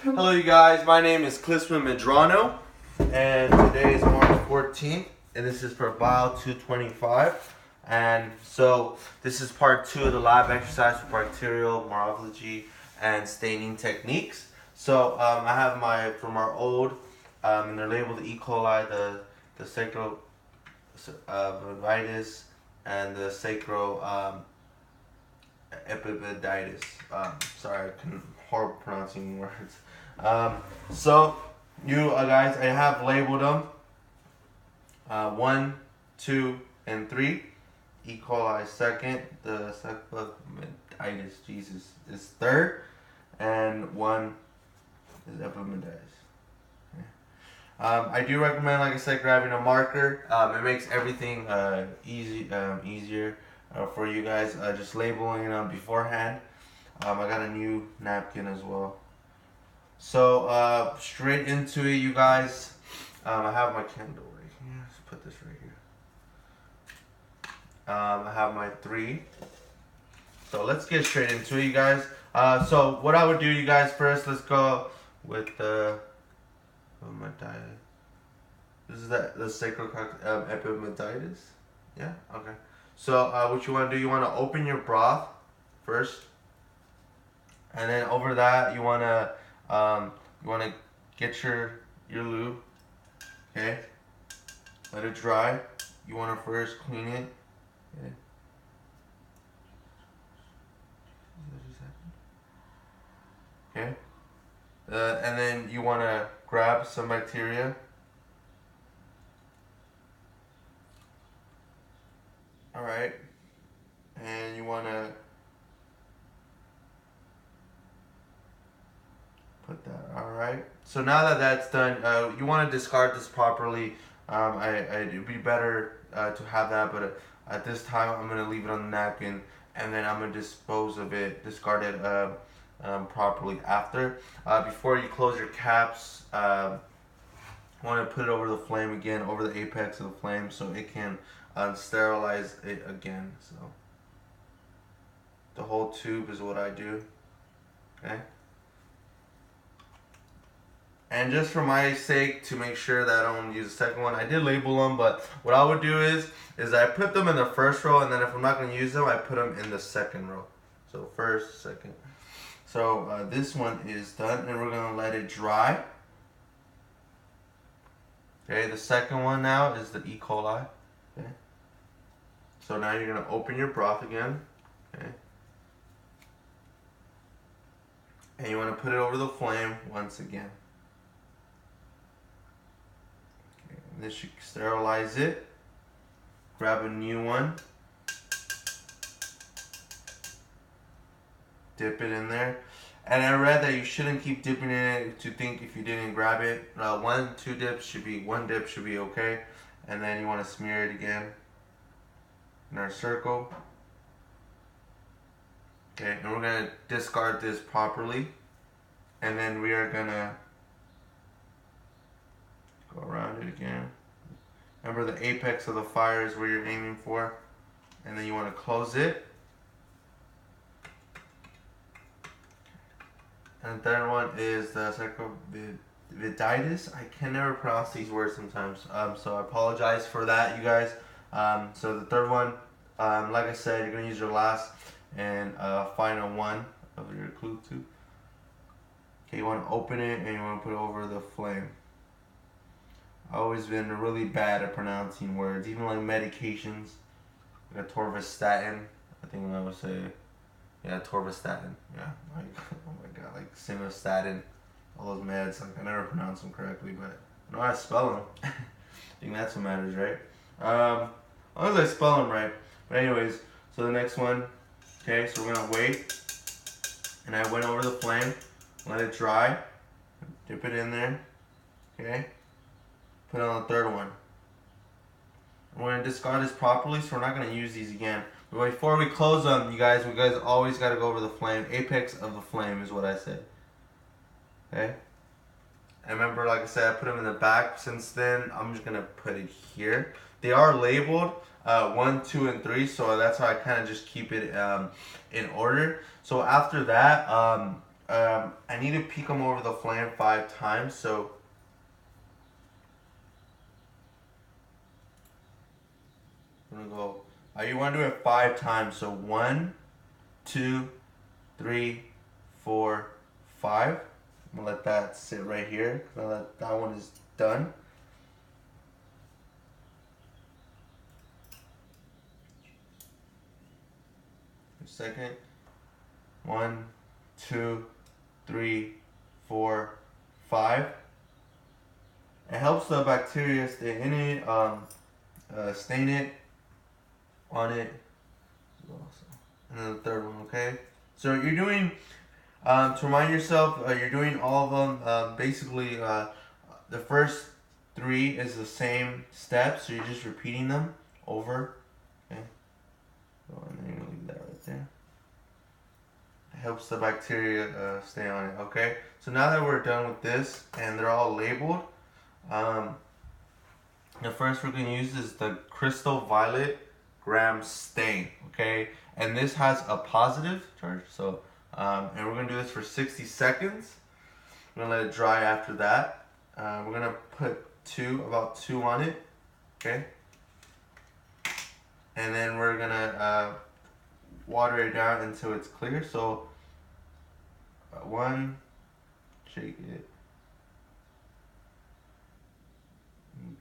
Hello you guys, my name is Klismann Medrano, and today is March 14th, and this is for Bio 225. And so this is part 2 of the lab exercise for bacterial, morphology, and staining techniques. So I have my, from our old, and they're labeled E. coli, the sacrovitis, and the sacro epididymis. Sorry, I couldn't horrible pronouncing words. So you guys, I have labeled them 1, 2, and 3. E. coli second, the sacrovitis, Jesus, is third, and 1 is epididymis. I do recommend, like I said, grabbing a marker. It makes everything easier for you guys. Just labeling them beforehand. I got a new napkin as well. So straight into it, you guys. I have my candle right here. Let's put this right here. I have my 3. So let's get straight into it, you guys. So what I would do, you guys, first, let's go with the this is the sacral epididymis. Yeah. Okay. So what you want to do, you want to open your broth first, and then over that you want to get your lube. Okay. Let it dry. You want to first clean it. Okay. Okay. And then you want to grab some bacteria. Alright. And you want to put that. Alright. So now that that's done, you want to discard this properly. It'd be better to have that, but at this time I'm going to leave it on the napkin, and then I'm going to dispose of it, discard it properly after. Before you close your caps, want to put it over the flame again, over the apex of the flame, so it can sterilize it again. So the whole tube is what I do. Okay. And just for my sake, to make sure that I don't use the second one, I did label them, but what I would do is I put them in the first row, and then if I'm not going to use them, I put them in the second row. So first, second. So this one is done, and we're going to let it dry. Okay, the second one now is the E. coli. Okay. So now you're going to open your broth again. Okay. And you want to put it over the flame once again. Okay. And this should sterilize it. Grab a new one. Dip it in there. And I read that you shouldn't keep dipping in it to think if you didn't grab it. 1 dip should be okay. And then you want to smear it again in our circle. Okay, and we're going to discard this properly. And then we are going to go around it again. Remember, the apex of the fire is where you're aiming for. And then you want to close it. And the third one is the sacrovitis. I can never pronounce these words sometimes, so I apologize for that, you guys. So the third one, like I said, you're going to use your last and final one of your glue tube. Okay, you want to open it and you want to put it over the flame. I've always been really bad at pronouncing words, even like medications, like atorvastatin. I think I would say. Yeah, atorvastatin. Yeah, like, oh my god, like simvastatin, all those meds. Like I never pronounce them correctly, but I know how to spell them. I think that's what matters, right? As long as I spell them right. But anyways, so the next one. Okay, so we're gonna wait, and I went over the flame, let it dry, dip it in there. Okay, put it on the third one. We're gonna discard this properly, so we're not gonna use these again. But before we close them, you guys always gotta go over the flame. Apex of the flame is what I said. Okay. And remember, like I said, I put them in the back. Since then, I'm just gonna put it here. They are labeled 1, 2, and 3, so that's how I kind of just keep it in order. So after that, I need to peek them over the flame 5 times. So I'm gonna go. You want to do it 5 times. So 1, 2, 3, 4, 5. I'm gonna let that sit right here. Now that one is done. Second. 1, 2, 3, 4, 5. It helps the bacteria stay in it, stain it on it. And then the third one, okay? So you're doing, to remind yourself, you're doing all of them. Basically, the first 3 is the same steps, so you're just repeating them over. Okay? So, and then you're gonna leave that right there. It helps the bacteria stay on it, okay? So now that we're done with this and they're all labeled, the first we're going to use is the crystal violet gram stain, okay? And this has a positive charge, so and we're going to do this for 60 seconds. We're going to let it dry after that. We're going to put about 2 on it, okay? And then we're going to water it down until it's clear. So 1, shake it,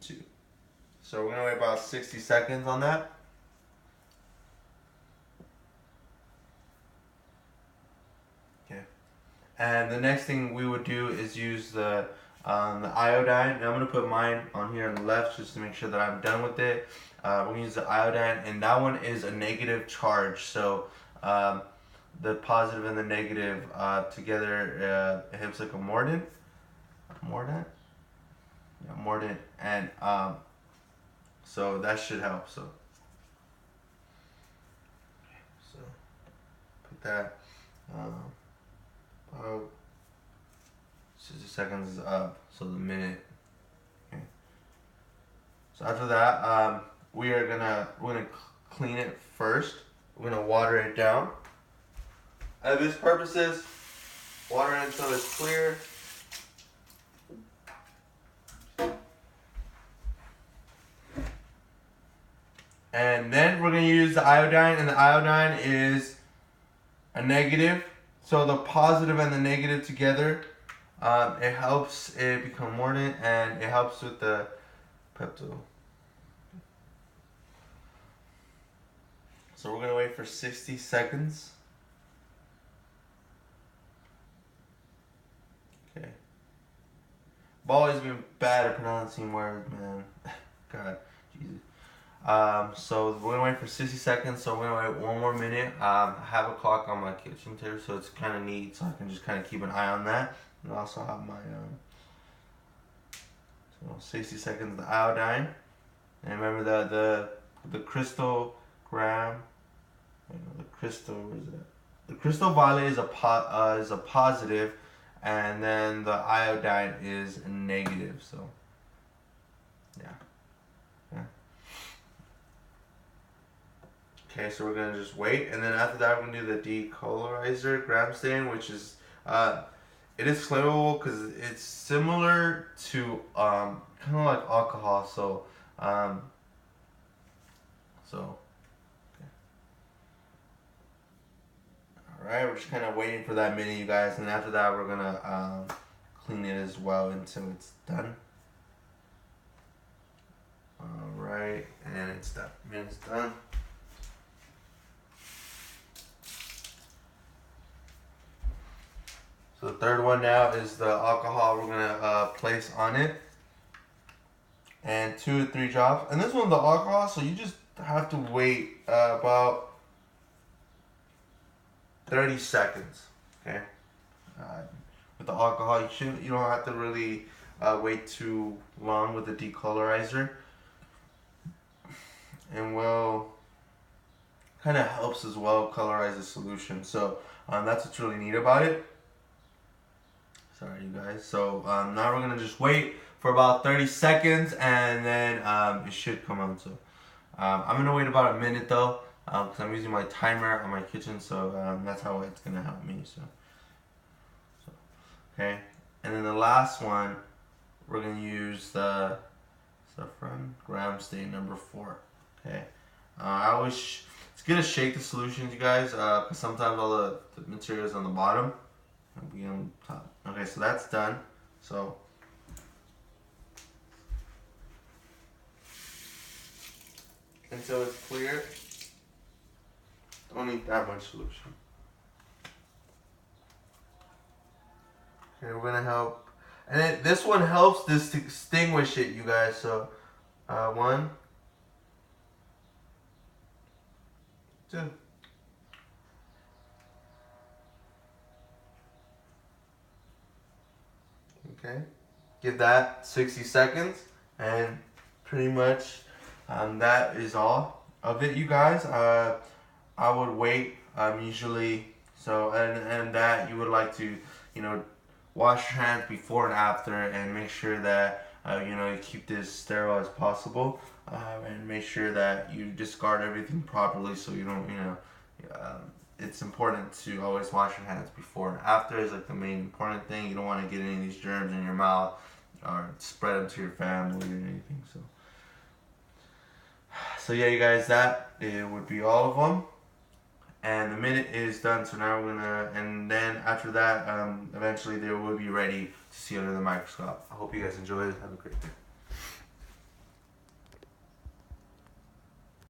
2. So we're gonna wait about 60 seconds on that. Okay. And the next thing we would do is use the iodine. And I'm gonna put mine on here on the left just to make sure that I'm done with it. We're gonna use the iodine, and that one is a negative charge. So the positive and the negative together, it helps like a mordant. Mordant? Yeah, mordant. And so that should help. So put that about 60 seconds up. So the minute. Okay. So after that, we're gonna clean it first. We're gonna water it down. And this purposes, water it until it's clear. And then we're going to use the iodine, and the iodine is a negative. So the positive and the negative together, it helps it become mordant, and it helps with the pepto. So we're going to wait for 60 seconds. Okay. I've always been bad at pronouncing words, man. God, Jesus. So we're gonna wait for 60 seconds. So we're gonna wait 1 more minute. I have a clock on my kitchen table, so it's kind of neat. So I can just kind of keep an eye on that. And I also have my so 60 seconds the iodine. And remember the crystal gram. The crystal, where is it? The crystal violet is a positive, and then the iodine is a negative. So yeah. Okay, so we're gonna just wait, and then after that we're gonna do the decolorizer gram stain, which is it is flammable because it's similar to kind of like alcohol. So okay. All right, we're just kind of waiting for that minute, you guys, and after that we're gonna clean it as well until it's done. All right, and it's done. Minute's done. So the third one now is the alcohol we're gonna place on it, and 2 to 3 drops. And this one's the alcohol, so you just have to wait about 30 seconds. Okay. With the alcohol, you don't have to really wait too long with the decolorizer, and will kind of helps as well colorize the solution. So that's what's really neat about it. Sorry, you guys. So now we're gonna just wait for about 30 seconds, and then it should come on. So I'm gonna wait about a minute though, because I'm using my timer on my kitchen. So that's how it's gonna help me. So Okay, and then the last one, we're gonna use the saffron gram stain number 4. Okay, it's good to shake the solutions, you guys, because sometimes all the material is on the bottom and we on top. Okay, so that's done. So until it's clear, don't need that much solution. Okay, we're gonna help, and this one helps distinguish it, you guys. So 1, 2. Okay, give that 60 seconds, and pretty much that is all of it, you guys. I would wait usually, so and that you would like to, you know, wash your hands before and after, and make sure that you know, you keep this sterile as possible, and make sure that you discard everything properly, so you don't, you know, it's important to always wash your hands before and after is like the main important thing. You don't want to get any of these germs in your mouth or spread them to your family or anything. So yeah, you guys, that it would be all of them. And the minute is done, so now we're gonna, and then after that, eventually they will be ready to see under the microscope. I hope you guys enjoyed it. Have a great day.